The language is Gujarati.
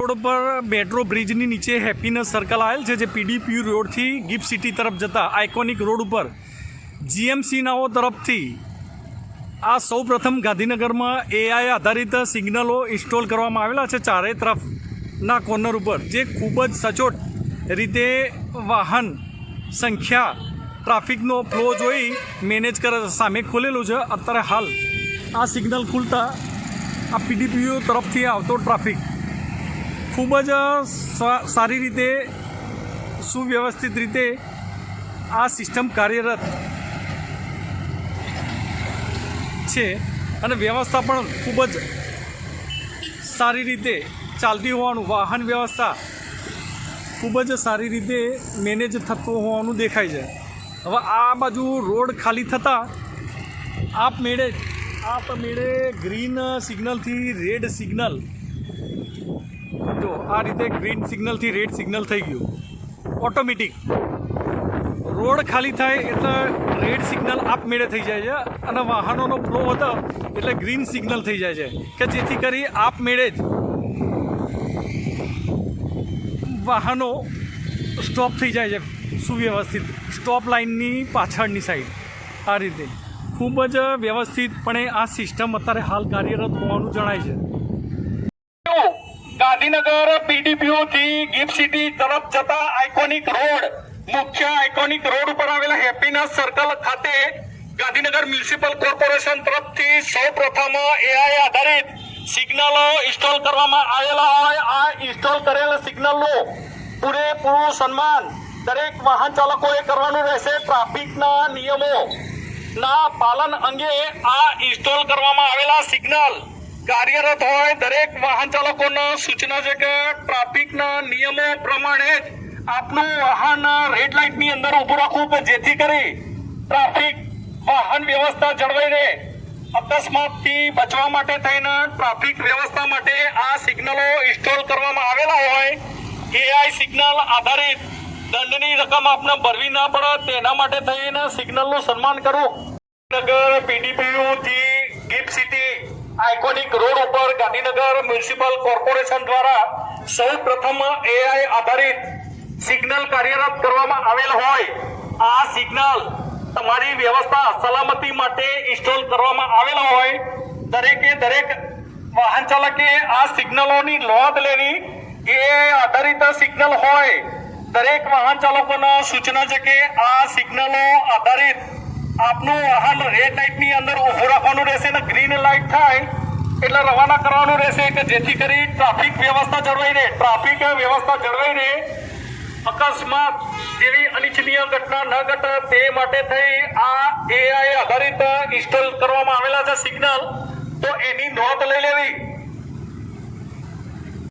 રોડ પર મેટ્રો બ્રિજની નીચે હેપીનેસ સર્કલ આવેલ છે, જે પીડીપીયુ રોડથી ગિફ્ટ સિટી તરફ જતા આઇકોનિક રોડ ઉપર જીએમસી નાઓ તરફથી આ સૌ પ્રથમ ગાંધીનગરમાં એઆઈ આધારિત સિગ્નલો ઇન્સ્ટોલ કરવામાં આવેલા છે ચારેય તરફના કોર્નર ઉપર, જે ખૂબ જ સચોટ રીતે વાહન સંખ્યા ટ્રાફિકનો ફ્લો જોઈ મેનેજ કરે છે. સામે ખોલેલું છે. અત્યારે હાલ આ સિગ્નલ ખુલતા આ પીડીપીયુ તરફથી આવતો ટ્રાફિક ખૂબ જ સારી રીતે સુવ્યવસ્થિત રીતે આ સિસ્ટમ કાર્યરત છે અને વ્યવસ્થા પણ ખૂબ જ સારી રીતે ચાલતી હોવાનું, વાહન વ્યવસ્થા ખૂબ જ સારી રીતે મેનેજ થતું હોવાનું દેખાય છે. હવે આ બાજુ રોડ ખાલી થતાં આપમેળે ગ્રીન સિગ્નલથી રેડ સિગ્નલ, જો આ રીતે ગ્રીન સિગ્નલથી રેડ સિગ્નલ થઈ ગયું ઓટોમેટિક. રોડ ખાલી થાય એટલે રેડ સિગ્નલ આપમેળે થઈ જાય છે અને વાહનોનો ફ્લો હતો એટલે ગ્રીન સિગ્નલ થઈ જાય છે, કે જેથી કરી આપમેળે જ વાહનો સ્ટોપ થઈ જાય છે સુવ્યવસ્થિત સ્ટોપ લાઇનની પાછળની સાઈડ. આ રીતે ખૂબ જ વ્યવસ્થિતપણે આ સિસ્ટમ અત્યારે હાલ કાર્યરત હોવાનું જણાય છે. ગાંધીનગર પીડીપીયુ થી ગિફ્ટ સિટી તરફ જતા આઇકોનિક રોડ, મુખ્ય આઇકોનિક રોડ ઉપર આવેલા હેપીનેસ સર્કલ ખાતે ગાંધીનગર મ્યુનિસિપલ કોર્પોરેશન તરફથી સૌપ્રથમ એઆઈ આધારિત સિગ્નલો ઇન્સ્ટોલ કરવામાં આવેલા હોય. આ ઇન્સ્ટોલ કરેલા સિગ્નલનું પૂરેપૂરું સન્માન દરેક વાહન ચાલકોએ કરવાનું રહેશે. ટ્રાફિકના નિયમોના પાલન અંગે આ ઇન્સ્ટોલ કરવામાં આવેલા સિગ્નલ કાર્યરત હોય. દરેક વાહન ચાલકોને સૂચના છે કે ટ્રાફિકના નિયમો પ્રમાણે જ આપનું વાહન રેડ લાઇટની અંદર ઊભું રાખવું, જેથી કરી ટ્રાફિક વાહન વ્યવસ્થા જળવાઈ રહે. અકસ્માતથી બચવા માટે થઈને ટ્રાફિક વ્યવસ્થા માટે આ સિગ્નલો ઇન્સ્ટોલ કરવામાં આવેલા હોય. એઆઈ સિગ્નલ આધારિત દંડની રકમ આપને ભરવી ના પડે તેના માટે થઈને સિગ્નલનું સન્માન કરવું. નગર પીડીપીયુ થી ગિફ્ટ સિટી આઇકોનિક રોડ ઉપર ગાંધીનગર મ્યુનિસિપલ કોર્પોરેશન દ્વારા સૌ પ્રથમ એઆઈ આધારિત સિગ્નલ કાર્યરત કરવામાં આવેલ હોય. આ સિગ્નલ તમારી વ્યવસ્થા સલામતી માટે ઇન્સ્ટોલ કરવામાં આવેલા હોય. દરેક વાહન ચાલકે આ સિગ્નલોની નોંધ લેવી. એઆઈ આધારિત સિગ્નલ હોય. દરેક વાહન ચાલકોને સૂચના છે કે આ સિગ્નલો આધારિત આપનું વાહન રેડ લાઇટની અંદર ઊભું રાખવાનું રહેશે અને ગ્રીન લાઇટ થાય એટલે રવાના કરવાનું રહેશે, કે જેથી કરી ટ્રાફિક વ્યવસ્થા જળવાઈ રહે. ટ્રાફિક વ્યવસ્થા જળવાઈ રહે, અકસ્માત જેવી અનિચ્છનીય ઘટના ન ઘટે તે માટે થઈ આ એઆઈ આધારિત ઇન્સ્ટોલ કરવામાં આવેલા છે સિગ્નલ. તો એની નોંધ લઈ લેવી.